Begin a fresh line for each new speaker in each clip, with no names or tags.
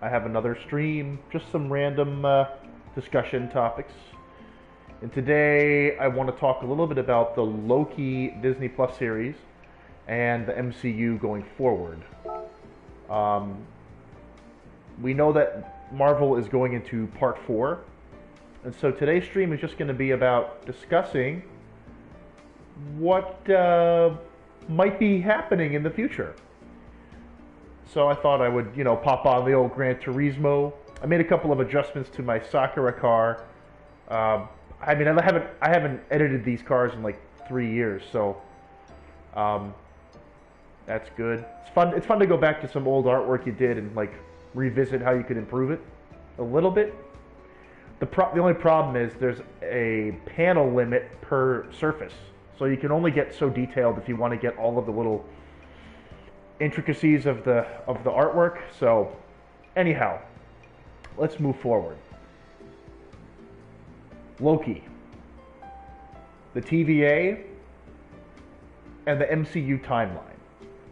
I have another stream, just some random discussion topics. And today I want to talk a little bit about the Loki Disney Plus series and the MCU going forward. Um, we know that Marvel is going into part 4, and so today's stream is just going to be about discussing what might be happening in the future. So I thought I would, pop on the old Gran Turismo. I made a couple of adjustments to my Sakura car. I haven't edited these cars in like 3 years, so that's good. It's fun. It's fun to go back to some old artwork you did and like revisit how you could improve it a little bit. The only problem is there's a panel limit per surface, so you can only get so detailed if you want to get all of the little intricacies of the artwork. So anyhow, let's move forward. Loki, the TVA, and the MCU timeline.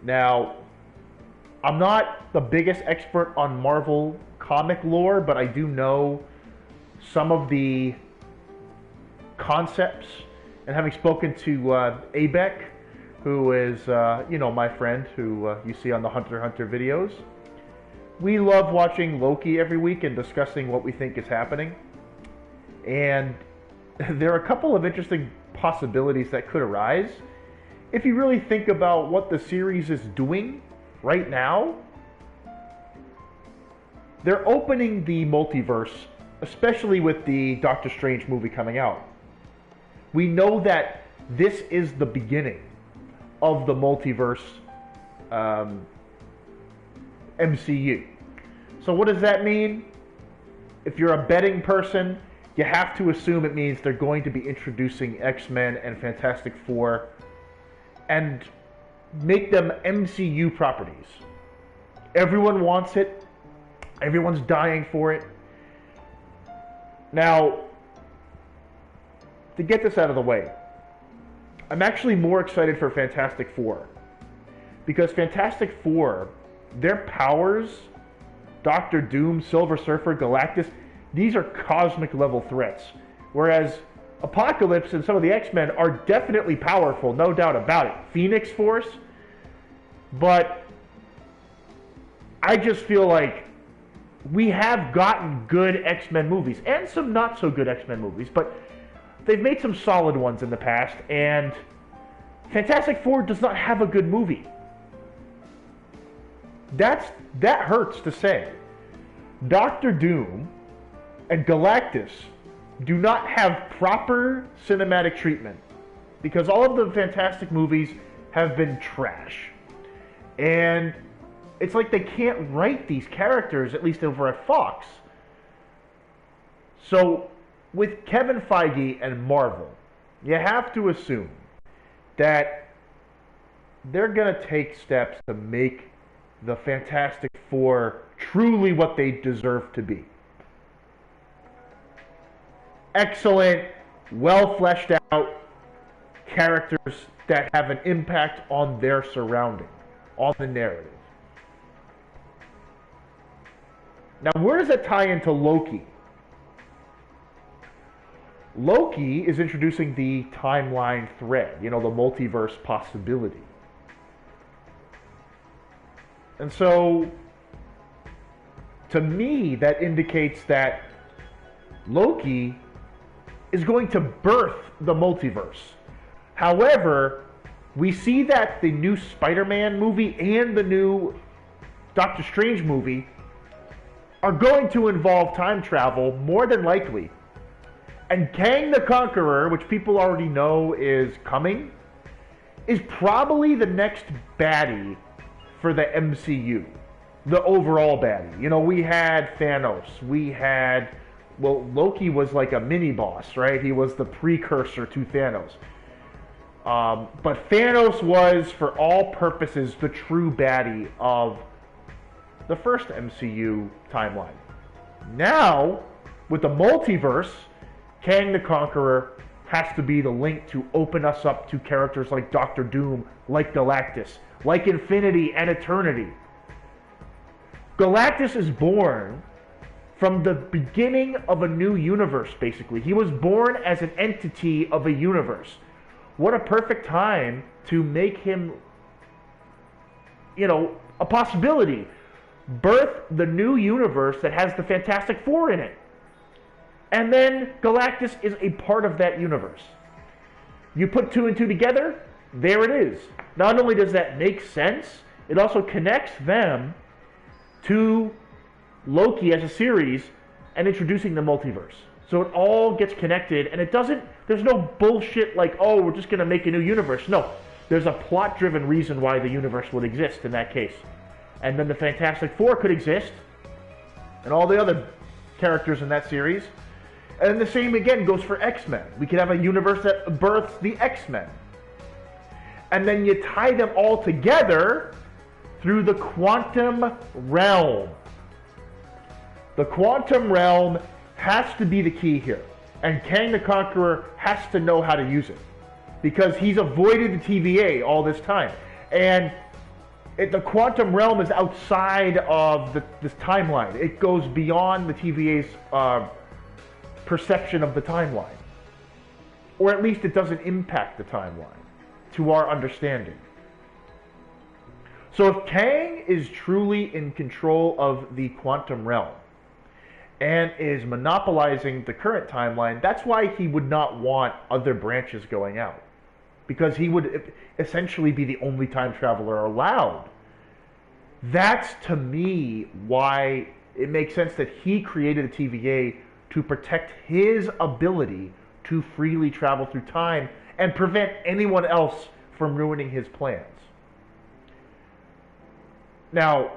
Now, I'm not the biggest expert on Marvel comic lore, but I do know some of the concepts, and having spoken to Abek, who is, my friend who you see on the Hunter x Hunter videos. We love watching Loki every week and discussing what we think is happening. And there are a couple of interesting possibilities that could arise. If you really think about what the series is doing right now, they're opening the multiverse, especially with the Doctor Strange movie coming out. We know that this is the beginning of the multiverse MCU. So what does that mean? If you're a betting person, you have to assume it means they're going to be introducing X-Men and Fantastic Four and make them MCU properties. Everyone wants it. Everyone's dying for it. Now, to get this out of the way, I'm actually more excited for Fantastic Four. Because Fantastic Four, their powers, Doctor Doom, Silver Surfer, Galactus, these are cosmic level threats. Whereas Apocalypse and some of the X-Men are definitely powerful, no doubt about it. Phoenix Force. But I just feel like we have gotten good X-Men movies, and some not so good X-Men movies, but they've made some solid ones in the past, and Fantastic Four does not have a good movie. That hurts to say. Doctor Doom and Galactus do not have proper cinematic treatment because all of the Fantastic movies have been trash. And it's like they can't write these characters, at least over at Fox. So with Kevin Feige and Marvel, you have to assume that they're going to take steps to make the Fantastic Four truly what they deserve to be. Excellent, well fleshed out characters that have an impact on their surrounding, on the narrative. Now, where does that tie into Loki? Loki is introducing the timeline thread, the multiverse possibility. And so, to me, that indicates that Loki is going to birth the multiverse. However, we see that the new Spider-Man movie and the new Doctor Strange movie are going to involve time travel, more than likely. And Kang the Conqueror, which people already know is coming, is probably the next baddie for the MCU. The overall baddie. We had Thanos. Loki was like a mini-boss, right? He was the precursor to Thanos. But Thanos was, for all purposes, the true baddie of the first MCU timeline. Now, with the multiverse, Kang the Conqueror has to be the link to open us up to characters like Doctor Doom, like Galactus, like Infinity and Eternity. Galactus is born from the beginning of a new universe, basically. He was born as an entity of a universe. What a perfect time to make him, a possibility. Birth the new universe that has the Fantastic Four in it. And then Galactus is a part of that universe. You put 2 and 2 together, there it is. Not only does that make sense, it also connects them to Loki as a series and introducing the multiverse. So it all gets connected, and there's no bullshit like, oh, we're just going to make a new universe. No, there's a plot-driven reason why the universe would exist in that case. And then the Fantastic Four could exist, and all the other characters in that series. And the same, again, goes for X-Men. We could have a universe that births the X-Men. And then you tie them all together through the quantum realm. The quantum realm has to be the key here. And Kang the Conqueror has to know how to use it. Because he's avoided the TVA all this time. And the quantum realm is outside of this timeline. It goes beyond the TVA's perception of the timeline. Or at least it doesn't impact the timeline, to our understanding. So if Kang is truly in control of the quantum realm, and is monopolizing the current timeline, that's why he would not want other branches going out. Because he would essentially be the only time traveler allowed. That's, to me, why it makes sense that he created the TVA to protect his ability to freely travel through time and prevent anyone else from ruining his plans. Now,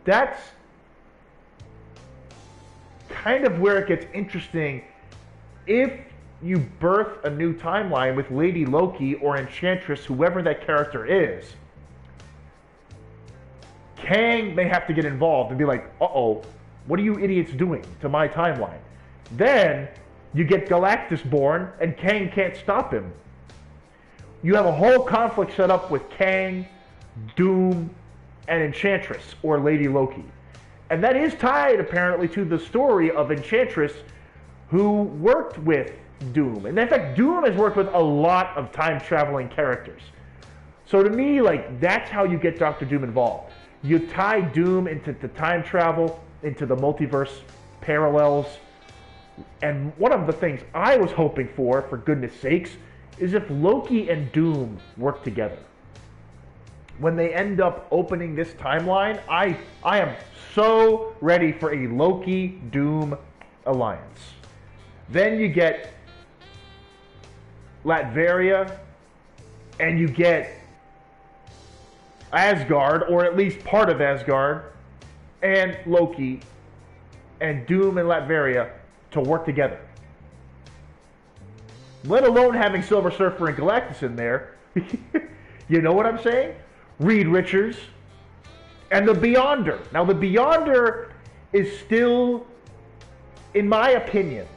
that's kind of where it gets interesting. If you birth a new timeline with Lady Loki or Enchantress, whoever that character is, Kang may have to get involved and be like, uh-oh, what are you idiots doing to my timeline? Then you get Galactus born and Kang can't stop him. You have a whole conflict set up with Kang, Doom, and Enchantress, or Lady Loki. And that is tied, apparently, to the story of Enchantress, who worked with Doom. And in fact, Doom has worked with a lot of time-traveling characters. So to me, that's how you get Doctor Doom involved. You tie Doom into the time travel, into the multiverse parallels. And one of the things I was hoping for goodness sakes, is if Loki and Doom work together. When they end up opening this timeline, I am so ready for a Loki-Doom alliance. Then you get Latveria, and you get Asgard, or at least part of Asgard, and Loki, and Doom and Latveria to work together. Let alone having Silver Surfer and Galactus in there. You know what I'm saying? Reed Richards, and the Beyonder. Now, the Beyonder is still, in my opinion,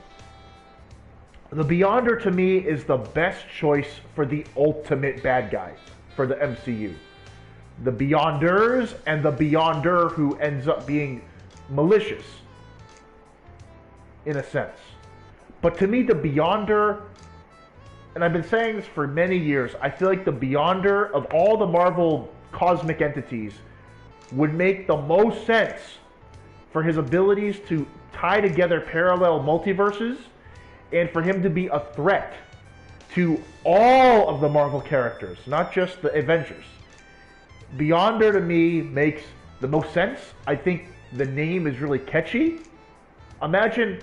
the Beyonder to me is the best choice for the ultimate bad guy for the MCU. The Beyonders and the Beyonder who ends up being malicious, in a sense. But to me, the Beyonder, and I've been saying this for many years, I feel like the Beyonder of all the Marvel cosmic entities would make the most sense for his abilities to tie together parallel multiverses and for him to be a threat to all of the Marvel characters, not just the Avengers. Beyonder to me makes the most sense. I think the name is really catchy. Imagine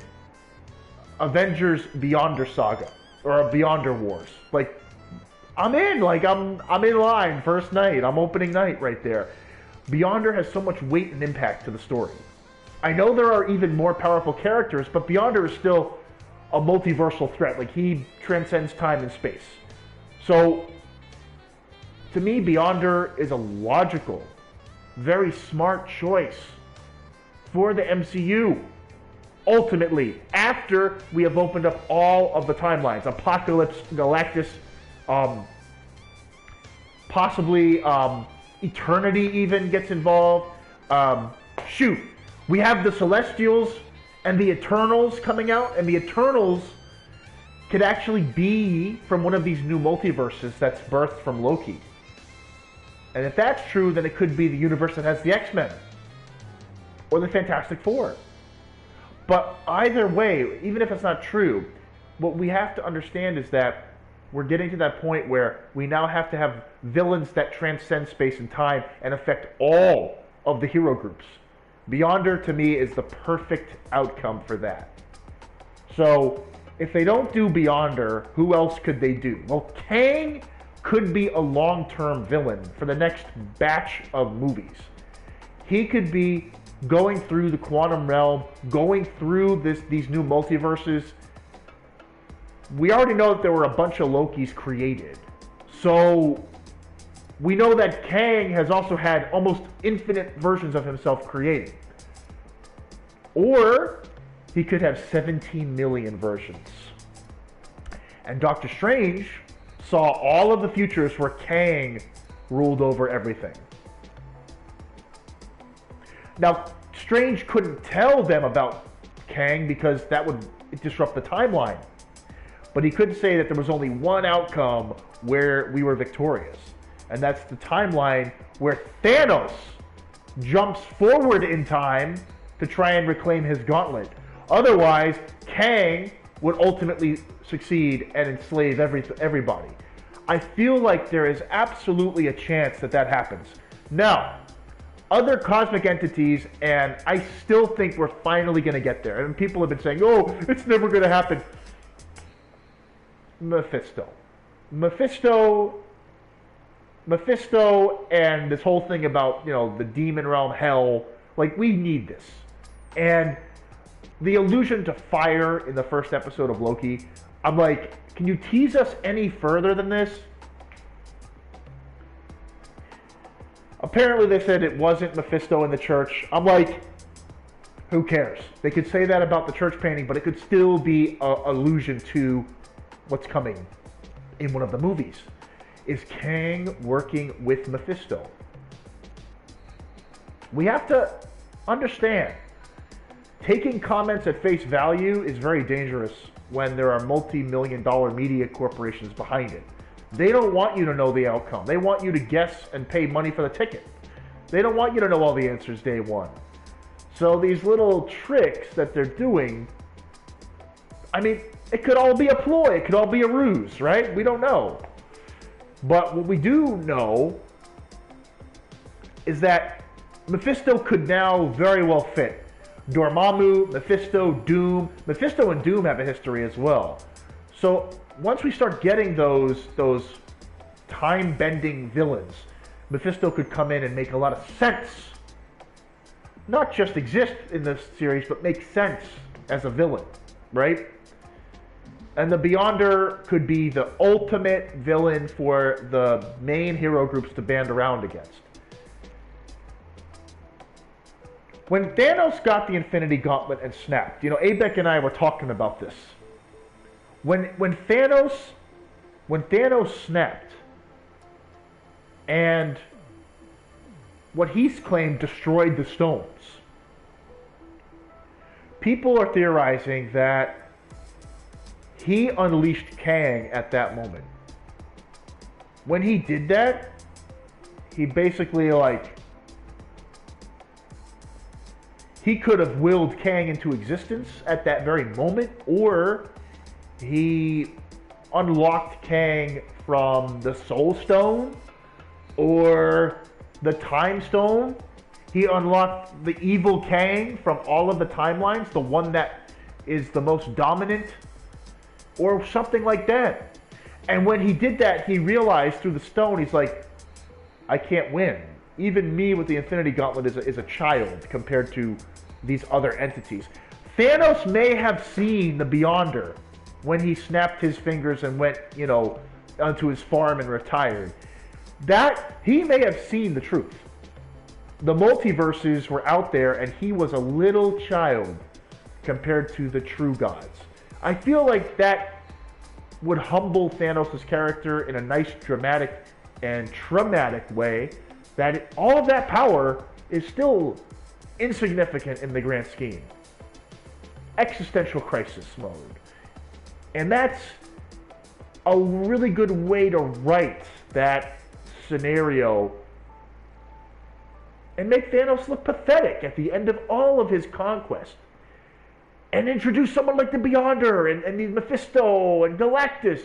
Avengers Beyonder Saga or a Beyonder Wars. I'm in. I'm in line first night. I'm opening night right there. Beyonder has so much weight and impact to the story. I know there are even more powerful characters, but Beyonder is still a multiversal threat. He transcends time and space. So, to me, Beyonder is a logical, very smart choice for the MCU. Ultimately, after we have opened up all of the timelines, Apocalypse, Galactus, possibly Eternity even gets involved. shoot, we have the Celestials and the Eternals coming out, and the Eternals could actually be from one of these new multiverses that's birthed from Loki. And if that's true, then it could be the universe that has the X-Men or the Fantastic Four. But either way, even if it's not true, what we have to understand is that we're getting to that point where we now have to have villains that transcend space and time and affect all of the hero groups. Beyonder, to me, is the perfect outcome for that. So, if they don't do Beyonder, who else could they do? Well, Kang could be a long-term villain for the next batch of movies. He could be going through the quantum realm, going through these new multiverses. We already know that there were a bunch of Lokis created. So we know that Kang has also had almost infinite versions of himself created. Or he could have 17 million versions. And Doctor Strange saw all of the futures where Kang ruled over everything. Now, Strange couldn't tell them about Kang because that would disrupt the timeline. But he could say that there was only one outcome where we were victorious. And that's the timeline where Thanos jumps forward in time to try and reclaim his gauntlet. Otherwise, Kang would ultimately succeed and enslave everybody. I feel like there is absolutely a chance that that happens. Now, other cosmic entities, and I still think we're finally going to get there. And people have been saying, oh, it's never going to happen. Mephisto, and this whole thing about, the demon realm, hell, like, we need this. And the allusion to fire in the first episode of Loki, I'm like, can you tease us any further than this? Apparently they said it wasn't Mephisto in the church. I'm like, who cares? They could say that about the church painting, but it could still be an allusion to what's coming in one of the movies. Is Kang working with Mephisto? We have to understand, taking comments at face value is very dangerous when there are multi-million-dollar media corporations behind it. They don't want you to know the outcome. They want you to guess and pay money for the ticket. They don't want you to know all the answers day one. So these little tricks that they're doing, I mean, it could all be a ploy. It could all be a ruse, right? We don't know. But what we do know is that Mephisto could now very well fit. Dormammu, Mephisto, Doom. Mephisto and Doom have a history as well. So once we start getting those time-bending villains, Mephisto could come in and make a lot of sense. Not just exist in this series, but make sense as a villain, right? And the Beyonder could be the ultimate villain for the main hero groups to band around against. When Thanos got the Infinity Gauntlet and snapped, Abek and I were talking about this. When Thanos snapped, and what he's claimed destroyed the stones, people are theorizing that he unleashed Kang at that moment. When he did that, he basically, he could have willed Kang into existence at that very moment, or he unlocked Kang from the Soul Stone or the Time Stone. He unlocked the evil Kang from all of the timelines, the one that is the most dominant, or something like that. And when he did that, he realized through the stone, he's like, I can't win. Even me with the Infinity Gauntlet is a child compared to these other entities. Thanos may have seen the Beyonder when he snapped his fingers and went, onto his farm and retired. That, he may have seen the truth. The multiverses were out there and he was a little child compared to the true gods. I feel like that would humble Thanos' character in a nice, dramatic, and traumatic way, that all of that power is still insignificant in the grand scheme. Existential crisis mode. And that's a really good way to write that scenario and make Thanos look pathetic at the end of all of his conquest. And introduce someone like the Beyonder and these Mephisto and Galactus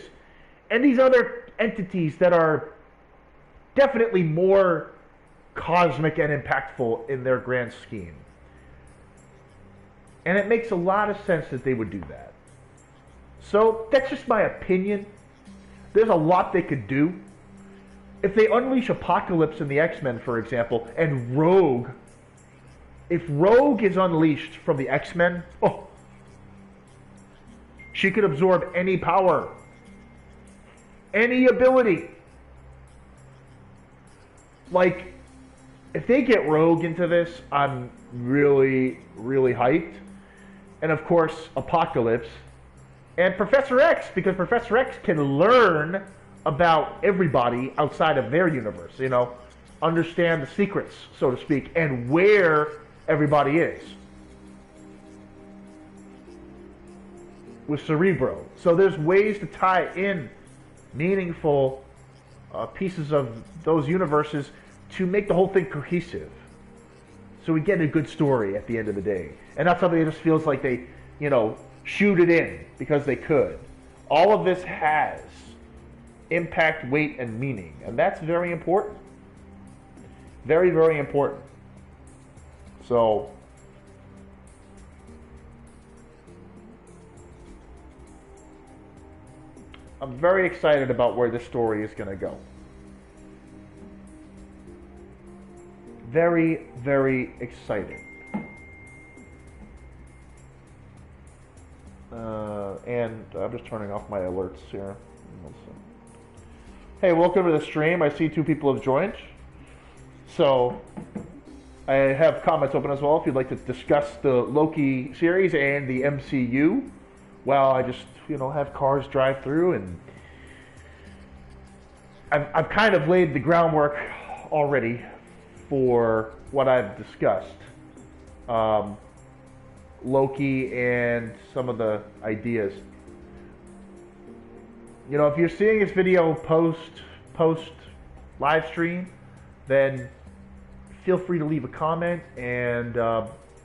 and these other entities that are definitely more cosmic and impactful in their grand scheme. And it makes a lot of sense that they would do that. So that's just my opinion. There's a lot they could do. If they unleash Apocalypse in the X-Men, for example, and Rogue, if Rogue is unleashed from the X-Men, oh, she could absorb any power, any ability. Like, if they get Rogue into this, I'm really, really hyped. And of course, Apocalypse. And Professor X, because Professor X can learn about everybody outside of their universe, you know, understand the secrets, so to speak, and where everybody is. With Cerebro. So there's ways to tie in meaningful pieces of those universes to make the whole thing cohesive. So we get a good story at the end of the day. And not something that just feels like they, you know, shoot it in because they could. All of this has impact, weight, and meaning. And that's very important. Very, very important. So I'm very excited about where this story is going to go. Very, very excited. And I'm just turning off my alerts here. Hey, welcome to the stream. I see 2 people have joined. So I have comments open as well if you'd like to discuss the Loki series and the MCU. While I just, you know, have cars drive through, and I've kind of laid the groundwork already for what I've discussed. Loki and some of the ideas. You know, if you're seeing this video post live stream, then feel free to leave a comment and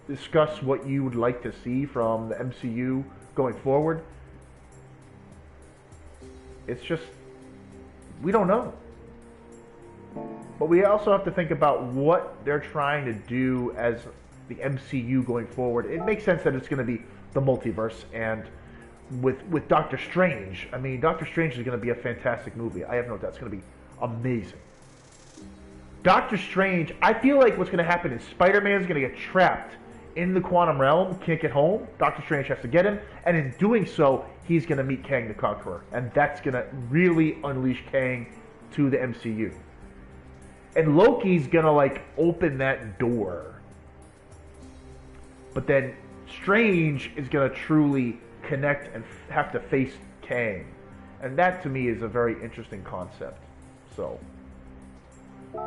discuss what you would like to see from the MCU going forward. It's just, we don't know. But we also have to think about what they're trying to do as the MCU going forward. It makes sense that it's going to be the multiverse, and with Doctor Strange, I mean, Doctor Strange is going to be a fantastic movie. I have no doubt it's going to be amazing. Doctor Strange, I feel like what's going to happen is Spider-Man's going to get trapped in the quantum realm, can't get home. Doctor Strange has to get him, and in doing so, he's going to meet Kang the Conqueror, and that's going to really unleash Kang to the MCU. And Loki's going to, like, open that door. But then Strange is going to truly connect and have to face Kang. And that, to me, is a very interesting concept. So it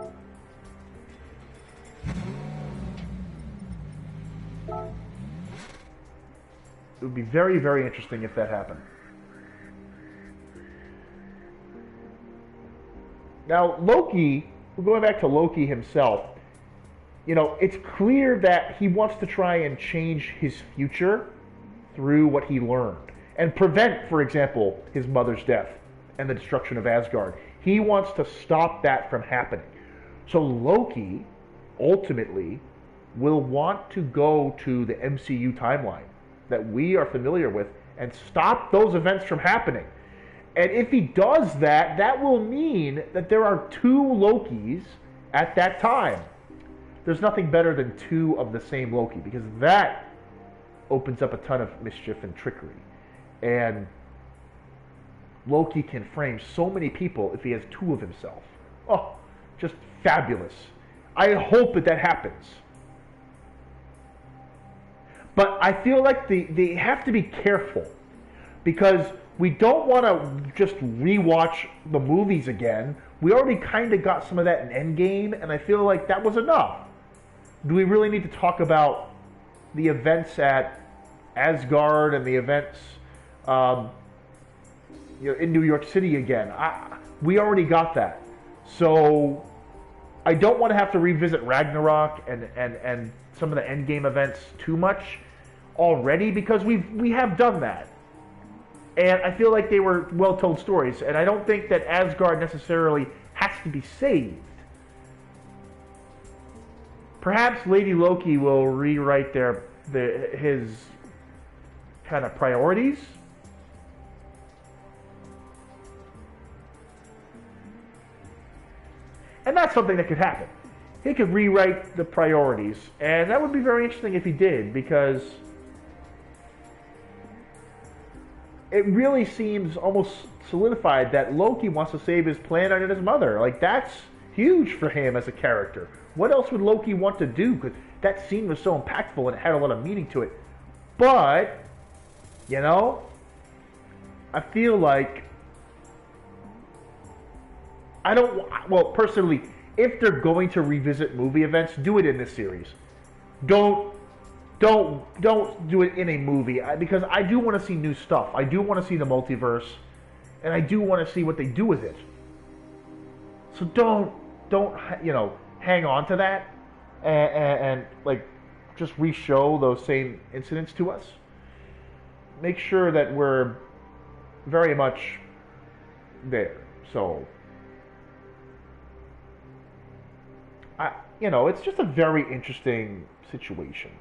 would be very, very interesting if that happened. Now, Loki, we're going back to Loki himself. You know, it's clear that he wants to try and change his future through what he learned and prevent, for example, his mother's death and the destruction of Asgard. He wants to stop that from happening. So Loki, ultimately, will want to go to the MCU timeline that we are familiar with and stop those events from happening. And if he does that, that will mean that there are 2 Lokis at that time. There's nothing better than 2 of the same Loki, because that opens up a ton of mischief and trickery. And Loki can frame so many people if he has 2 of himself. Oh, just fabulous. I hope that that happens. But I feel like they have to be careful, because we don't want to just rewatch the movies again. We already kind of got some of that in Endgame, and I feel like that was enough. do we really need to talk about the events at Asgard and the events in New York City again? We already got that. So I don't want to have to revisit Ragnarok and some of the Endgame events too much already, because we have done that. And I feel like they were well-told stories, and I don't think that Asgard necessarily has to be saved. Perhaps Lady Loki will rewrite his kind of priorities. And that's something that could happen. He could rewrite the priorities, and that would be very interesting if he did, because it really seems almost solidified that Loki wants to save his planet and his mother. Like, that's huge for him as a character. What else would Loki want to do? Because that scene was so impactful and it had a lot of meaning to it. But, I feel like personally, if they're going to revisit movie events, do it in this series. Don't do it in a movie, because I do want to see new stuff. I do want to see the multiverse, and I do want to see what they do with it. So don't hang on to that and like just re-show those same incidents to us. Make sure that we're very much there. So it's just a very interesting situation.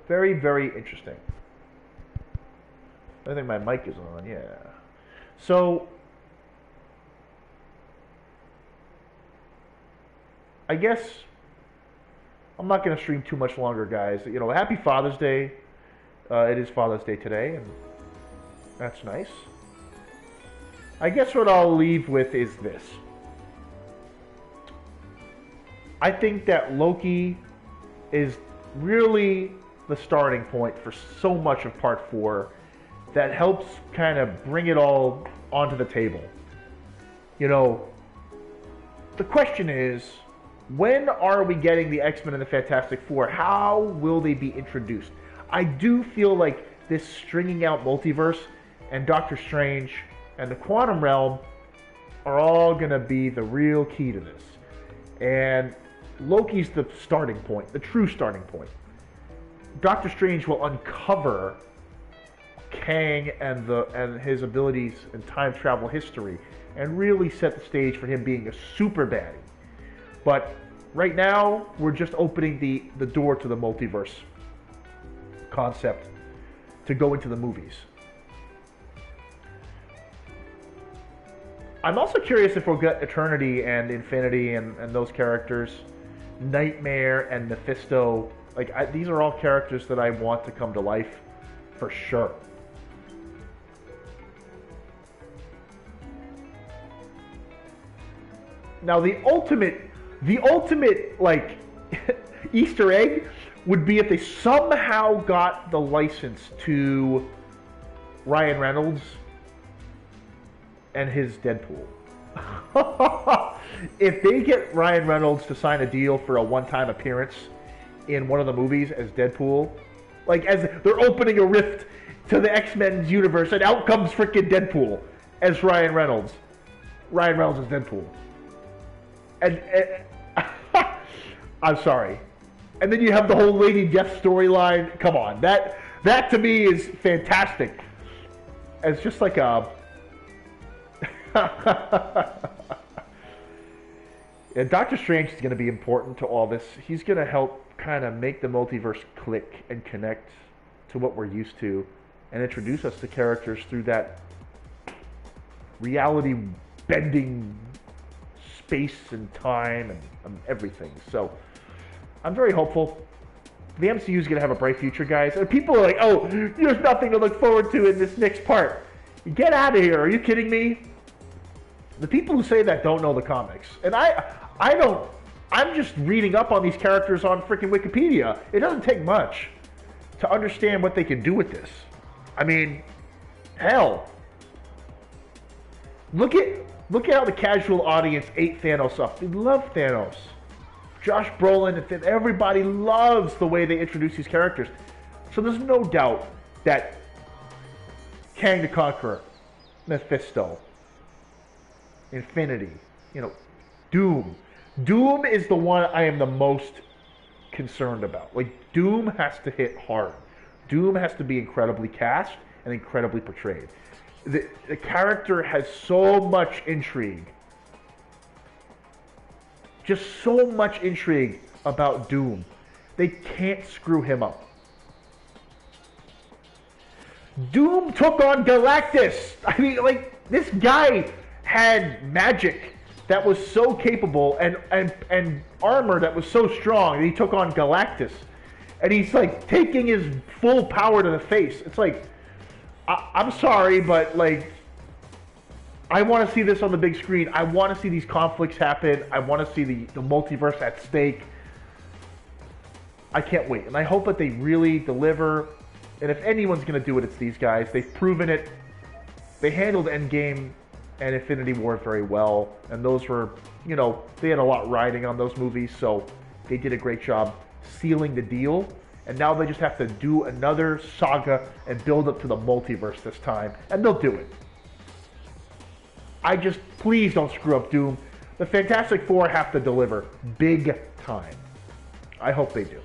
Very, very interesting. I think my mic is on, yeah. So, I guess I'm not going to stream too much longer, guys. Happy Father's Day. It is Father's Day today, and that's nice. I guess what I'll leave with is this. I think that Loki is really the starting point for so much of Part 4 that helps kind of bring it all onto the table. The question is, when are we getting the X-Men and the Fantastic Four? How will they be introduced? I do feel like this stringing out multiverse and Doctor Strange and the Quantum Realm are all going to be the real key to this. And Loki's the starting point, the true starting point. Doctor Strange will uncover Kang and his abilities in time travel history and really set the stage for him being a super baddie. But right now, we're just opening the door to the multiverse concept to go into the movies. I'm also curious if we'll get Eternity and Infinity and those characters, Nightmare and Mephisto. These are all characters that I want to come to life for sure. Now the ultimate Easter egg would be if they somehow got the license to Ryan Reynolds and his Deadpool. If they get Ryan Reynolds to sign a deal for a one-time appearance in one of the movies as Deadpool, as they're opening a rift to the X-Men's universe, and out comes freaking Deadpool as Ryan Reynolds. Ryan Reynolds is Deadpool. And I'm sorry. And then you have the whole Lady Death storyline. Come on, that to me is fantastic. It's just like a. And Doctor Strange is going to be important to all this. He's going to help kind of make the multiverse click and connect to what we're used to, and introduce us to characters through that reality-bending space and time and everything. So I'm very hopeful. The MCU is going to have a bright future, guys. And people are like, oh, there's nothing to look forward to in this next part. Get out of here. Are you kidding me? The people who say that don't know the comics. And I don't. I'm just reading up on these characters on freaking Wikipedia. It doesn't take much to understand what they can do with this. I mean, hell. Look at how the casual audience ate Thanos up. They love Thanos. Josh Brolin, and everybody loves the way they introduce these characters. So there's no doubt that Kang the Conqueror, Mephisto, Infinity, Doom. Doom is the one I am the most concerned about. Like, Doom has to hit hard. Doom has to be incredibly cast and incredibly portrayed. The character has so much intrigue. Just so much intrigue about Doom. They can't screw him up. Doom took on Galactus. I mean, like, this guy had magic that was so capable and armor that was so strong that he took on Galactus. And he's, like, taking his full power to the face. It's like, I'm sorry, but, like, I want to see this on the big screen. I want to see these conflicts happen. I want to see the multiverse at stake. I can't wait. And I hope that they really deliver. And if anyone's going to do it, it's these guys. They've proven it. They handled Endgame and Infinity War very well. And those were, they had a lot riding on those movies. So they did a great job sealing the deal. And now they just have to do another saga and build up to the multiverse this time. And they'll do it. Please don't screw up Doom. The Fantastic Four have to deliver big time. I hope they do.